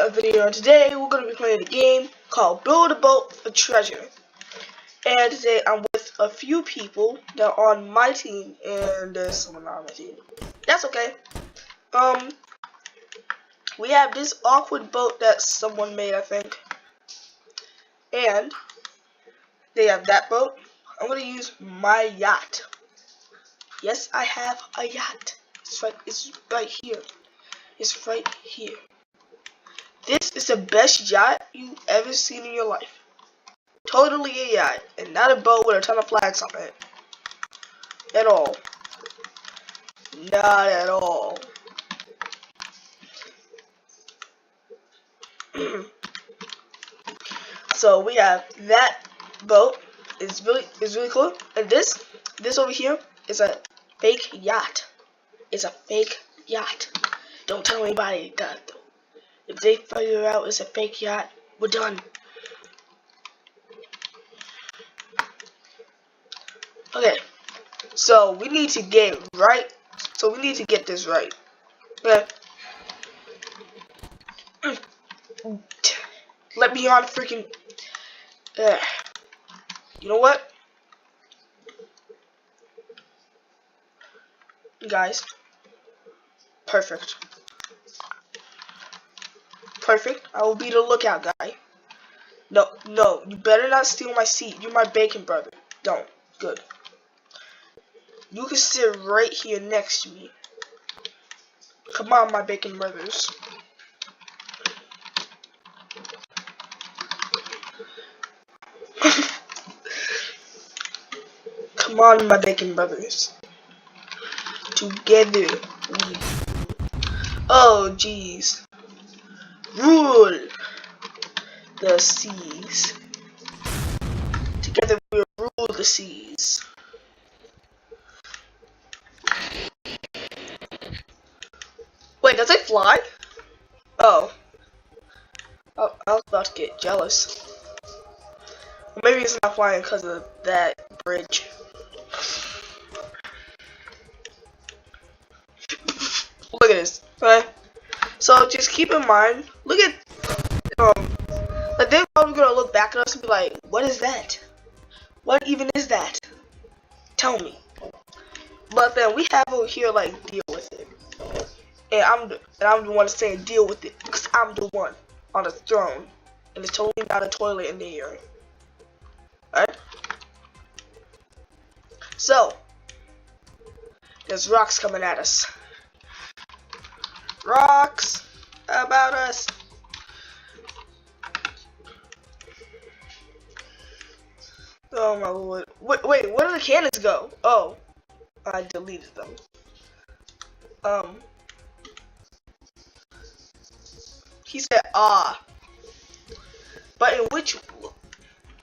another video, and today we're going to be playing a game called Build a Boat for Treasure. And today I'm with a few people that are on my team, and there's someone not on my team. That's okay. We have this awkward boat that someone made, I think. And they have that boat. I'm going to use my yacht. Yes, I have a yacht. It's right here. It's right here. This is the best yacht you've ever seen in your life. Totally a yacht, and not a boat with a ton of flags on it. At all. Not at all. So we have that boat. It's really cool. And this over here is a fake yacht. It's a fake yacht. Don't tell anybody that though. If they figure out it's a fake yacht, we're done. Okay, so we need to get right. So we need to get this right. Okay. Let me on freaking. You know what, guys? Perfect. Perfect. I will be the lookout guy. No, you better not steal my seat. You're my bacon brother. Don't. Good. You can sit right here next to me. Come on, my bacon brothers. Come on, my bacon brothers. Together. Oh, jeez. Rule the seas. Together we will rule the seas. Wait, does it fly? Oh. I was about to get jealous. Maybe it's not flying because of that bridge. Look at this. Okay. So just keep in mind, look at like they're probably gonna look back at us and be like, what is that? What even is that? Tell me. But then we have over here like deal with it. And I'm the one saying deal with it because I'm the one on the throne. And it's totally not a toilet in there. Alright? So there's rocks coming at us. Rocks about us. Oh my lord. Wait, where did the cannons go? Oh, I deleted them. He said, ah. But in which,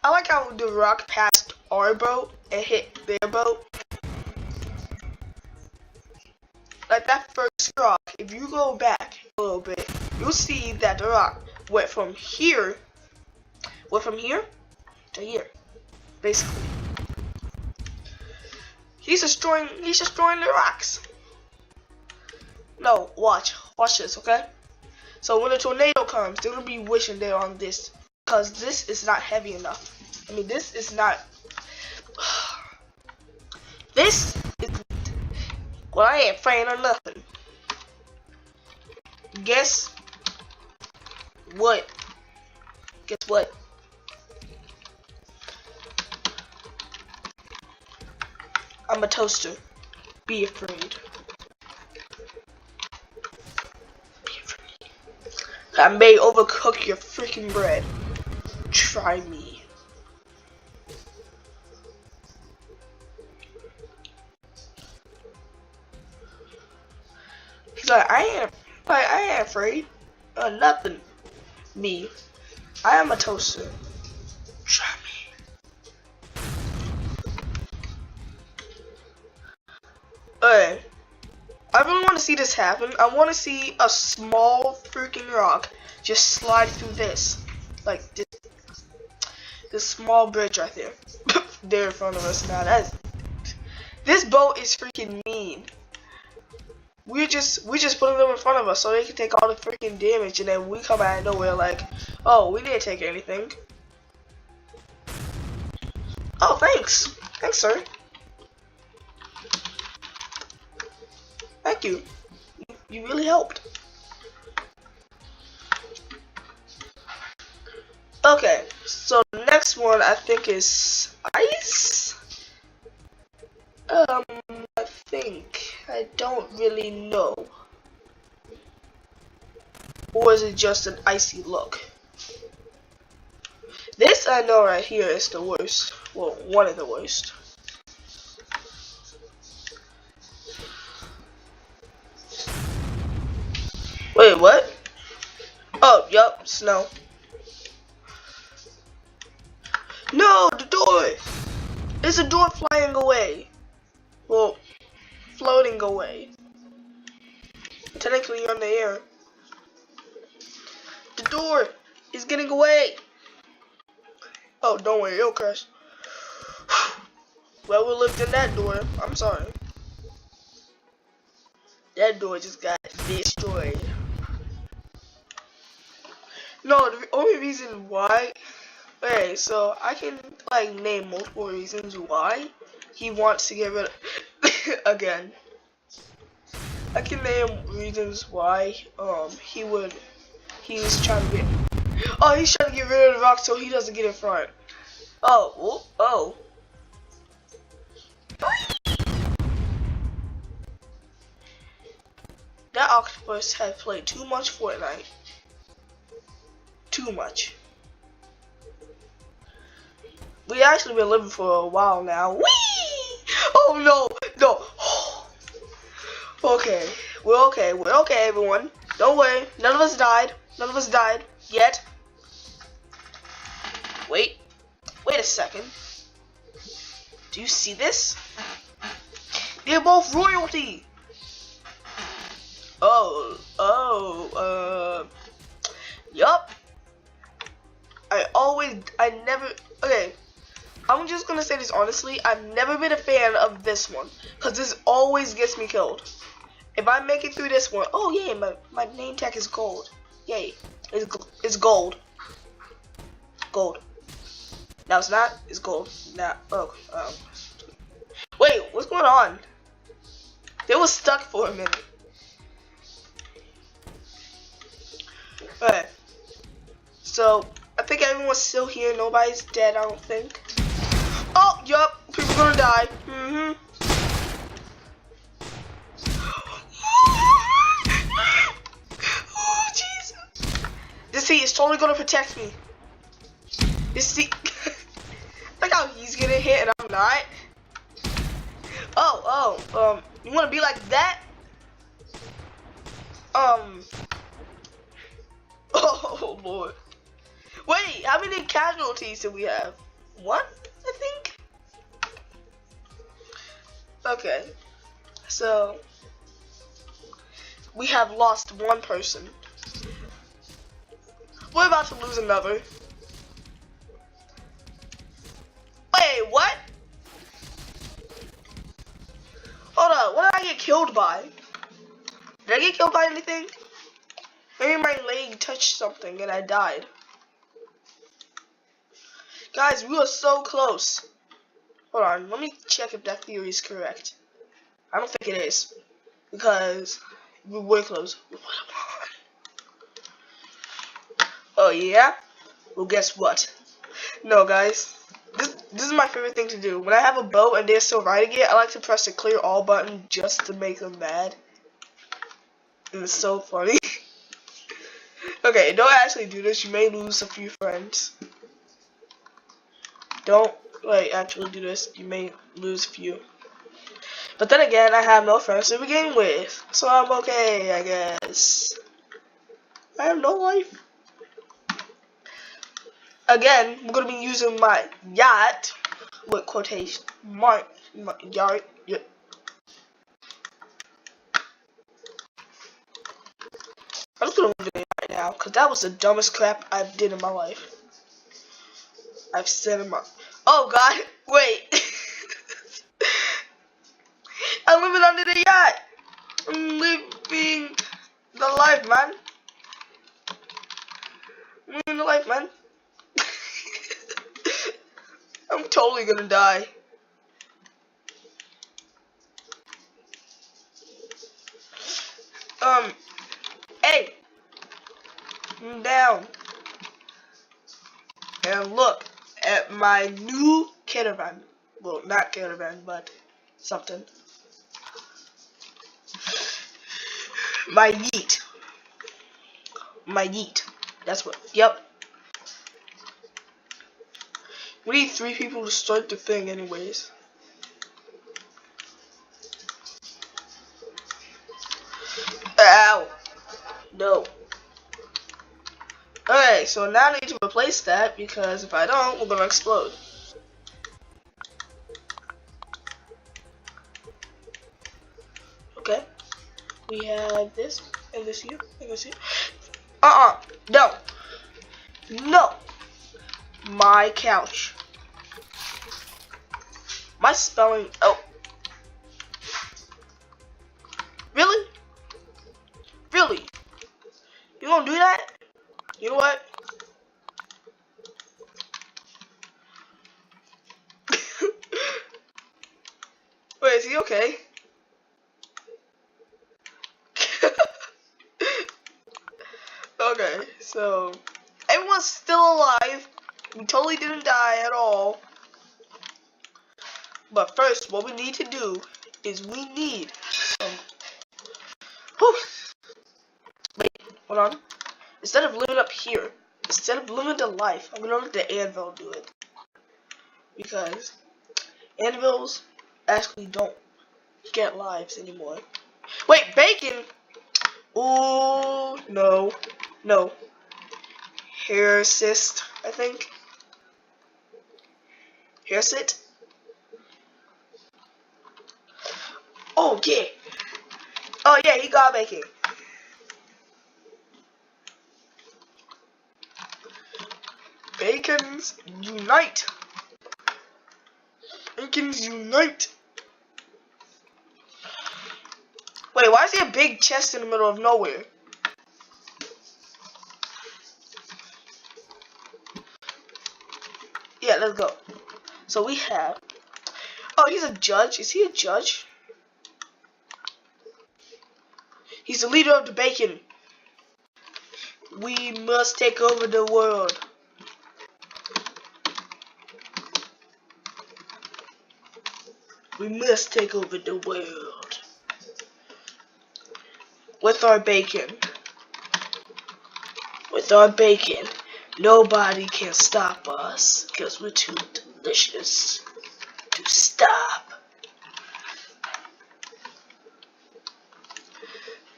I like how the rock passed our boat and hit their boat. Like that first rock, if you go back a little bit, you'll see that the rock went from here to here, basically. He's destroying the rocks. No, watch this, okay? So when a tornado comes, they're gonna be wishing they're on this, cause this is not heavy enough. I mean, this is not. This is. Well, I ain't afraid of nothing. Guess what? Guess what? I'm a toaster. Be afraid. Be afraid. I may overcook your freaking bread. Try me. He's like, I ain't afraid of nothing. Me. I am a toaster. Try me. Alright. I really want to see this happen. I want to see a small freaking rock just slide through this. Like this small bridge right there. There in front of us now. This boat is freaking mean. we're just putting them in front of us so they can take all the freaking damage, and then we come out of nowhere like, oh, we didn't take anything. Oh, thanks. Thanks, sir. Thank you. You really helped. Okay, so the next one I think is ice. I think I don't really know. Or is it just an icy look? This I know right here is the worst. Well, one of the worst. Wait, what? Oh, yup, snow. No, the door! There's a door flying away. Well, floating away. Technically, you're in the air. The door is getting away. Oh, don't worry, it'll crash. Well, we lived in that door. I'm sorry. That door just got destroyed. No, the only reason why. Okay, so I can like name multiple reasons why he wants to get rid of again. I can name reasons why he's trying to get he's trying to get rid of the rock so he doesn't get in front. Oh. That octopus had played too much Fortnite. Too much. We actually been living for a while now. Whee! Oh no. Okay, we're okay, everyone. Don't worry, none of us died yet. Wait a second. Do you see this? They're both royalty. Yup. Okay. I'm just gonna say this honestly. I've never been a fan of this one because this always gets me killed. If I make it through this one, oh yeah, my name tag is gold. Yay, it's gold. Gold. No, it's not. It's gold. Now, wait, what's going on? They were stuck for a minute. Alright. So, I think everyone's still here. Nobody's dead, I don't think. Oh, yup. People gonna die. Oh, Jesus. This seat is totally gonna protect me. This seat. Look how he's getting hit and I'm not. You wanna be like that? Oh, Lord. Wait, how many casualties do we have? One, I think? Okay. So, we have lost one person. We're about to lose another. Wait, what? Hold on, what did I get killed by? Did I get killed by anything? Maybe my leg touched something and I died. Guys, we were so close. Hold on, let me check if that theory is correct. I don't think it is. Because we were close. Oh yeah? Well, guess what? No, guys. This is my favorite thing to do. When I have a boat and they're still riding it, I like to press the clear all button just to make them mad. And it's so funny. Okay, don't actually do this. You may lose a few friends. Don't actually do this. You may lose a few. But then again, I have no friends to begin with, so I'm okay, I guess. I have no life. Again, we're gonna be using my yacht with quotation mark. Yacht. Yeah. I'm just gonna move it right now, cause that was the dumbest crap I did in my life. I've said in my. Oh God! Wait. I'm living under the yacht. life, man. I'm living the life, man. I'm totally gonna die. Hey, I'm down. And look at my new caravan. Well, not caravan, but something. My yeet. My yeet. That's what. Yep. We need 3 people to start the thing, anyways. Ow. No. Okay, so now I need to replace that because if I don't, we're gonna explode. Okay. We have this and this here and this here. No. No. My couch. My spelling. Oh. Really? Really? You gonna do that? You know what? Wait, is he okay? Okay, so everyone's still alive. We totally didn't die at all. But first, what we need to do is we need some. Whew. Wait, hold on. Instead of living up here, instead of living the life, I'm gonna let the anvil do it. Because anvils actually don't get lives anymore. Wait, bacon! Ooh, no. No. Hair assist, I think. Hair sit? Oh, yeah. Oh, yeah, he got bacon. Bacons unite. Bacons unite. Wait, why is there a big chest in the middle of nowhere? Yeah, let's go. So we have. Oh, he's a judge. Is he a judge? He's the leader of the bacon. We must take over the world. We must take over the world. With our bacon. With our bacon. Nobody can stop us. Because we're too delicious to stop.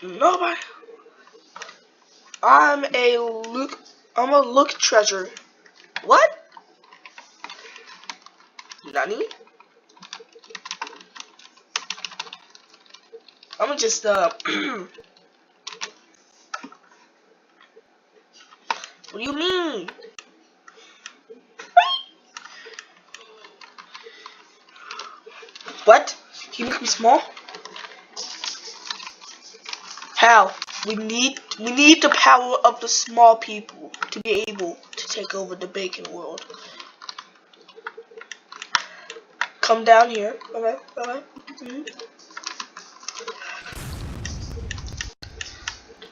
Nobody. I'm a look treasure. What? Nani? I'm gonna just What do you mean? What? Can you make me small? How? We need the power of the small people to be able to take over the bacon world. Come down here. Okay, okay.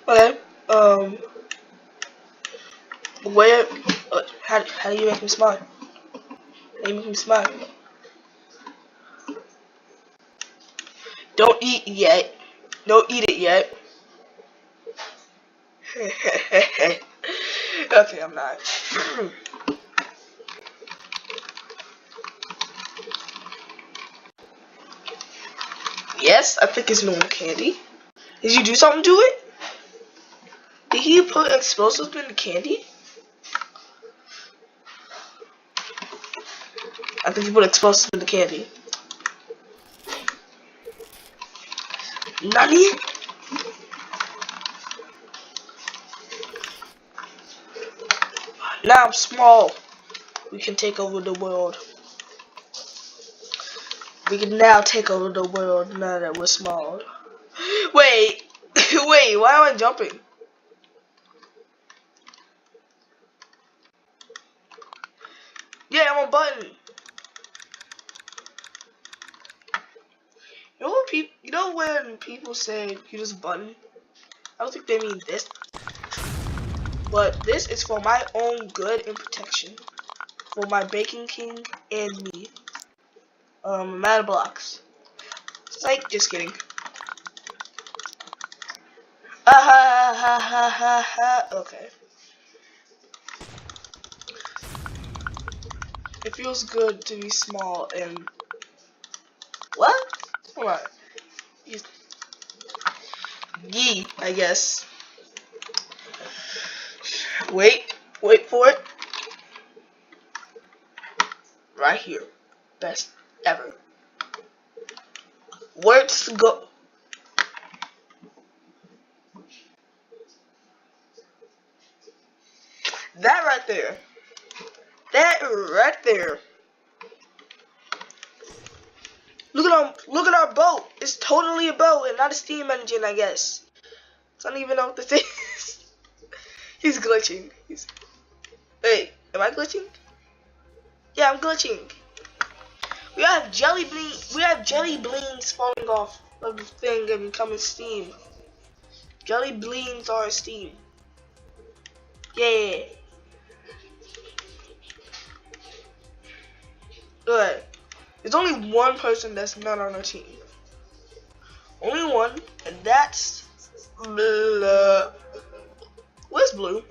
Okay. Where? How do you make me smart? How do you make me smart? Don't eat yet. Don't eat it yet. Okay, I'm not. Yes, I think it's normal candy. Did you do something to it? Did he put explosives in the candy? I think he put explosives in the candy. Nani? Now I'm small. We can take over the world. We can now take over the world now that we're small. Wait, wait, why am I jumping? Yeah, I'm a button. You know what you know when people say you just button? I don't think they mean this. But this is for my own good and protection. For my Bacon King and me. Mad blocks. Psych, just kidding. Okay. It feels good to be small and what? Hold on. Yee, I guess. Wait for it. Right here. Best ever. Where's go? That right there. That right there. Look at our boat. It's totally a boat and not a steam engine, I guess. I don't even know what this is. He's glitching. Wait, am I glitching? Yeah, I'm glitching. We have jelly beans falling off of the thing and becoming steam. Jelly beans are steam. Yeah. Good. There's only one person that's not on our team. Only one, and that's Blue. Where's Blue?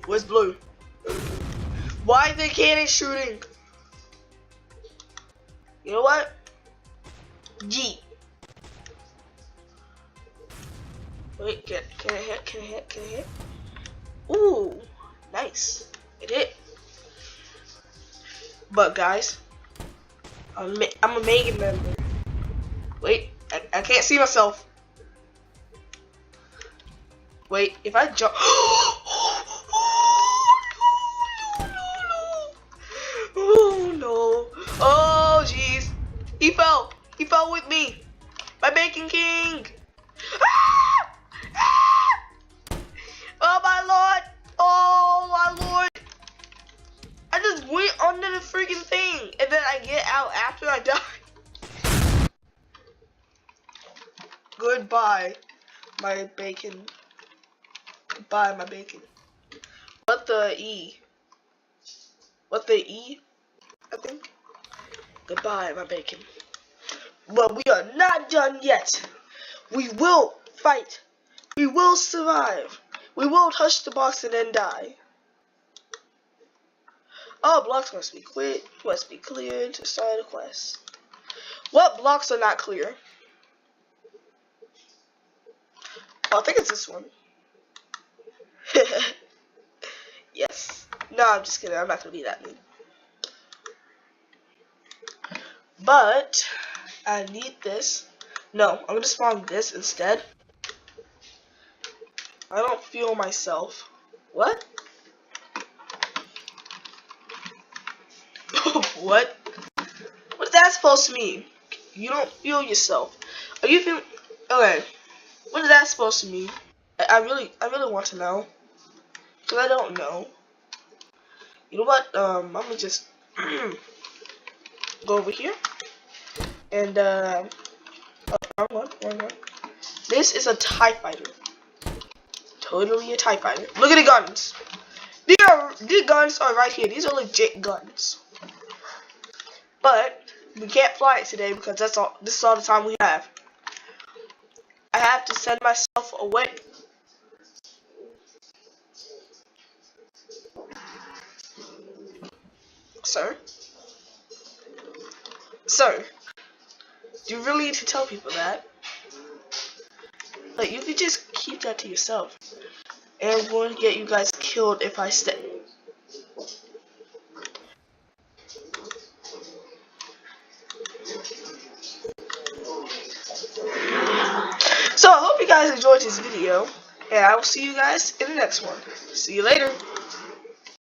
Where's Blue? Why is the cannon shooting? You know what? G. Wait, can I hit? Can I hit? Ooh, nice. It hit. But guys, I'm a Megan member. Wait, I can't see myself. Wait, if I jump. Oh no! Oh jeez! He fell. He fell with me. My Bacon King. Ah! Ah! Oh my lord! Oh my lord! I just went under the freaking thing, and then I get out after I die. Goodbye, my bacon. Goodbye, my bacon. What the E? What the E? I think. Goodbye, my bacon. But we are not done yet. We will fight. We will survive. We will touch the box and then die. All blocks must be cleared to start a quest. What blocks are not clear? Oh, I think it's this one. Yes. No, I'm just kidding. I'm not gonna be that mean. But I need this. No, I'm gonna spawn this instead. I don't feel myself. What? What? What is that supposed to mean? You don't feel yourself. Are you feeling? Okay. What is that supposed to mean? I really want to know. Cause I don't know. You know what? I'm gonna just go over here and wrong one. This is a TIE fighter. Totally a TIE fighter. Look at the guns. These guns are right here. These are legit guns. But we can't fly it today because that's all. This is all the time we have. I have to send myself away. Sir, do you really need to tell people that? Like, you could just keep that to yourself. And I'm going to get you guys killed if I stay. So, I hope you guys enjoyed this video. And I will see you guys in the next one. See you later.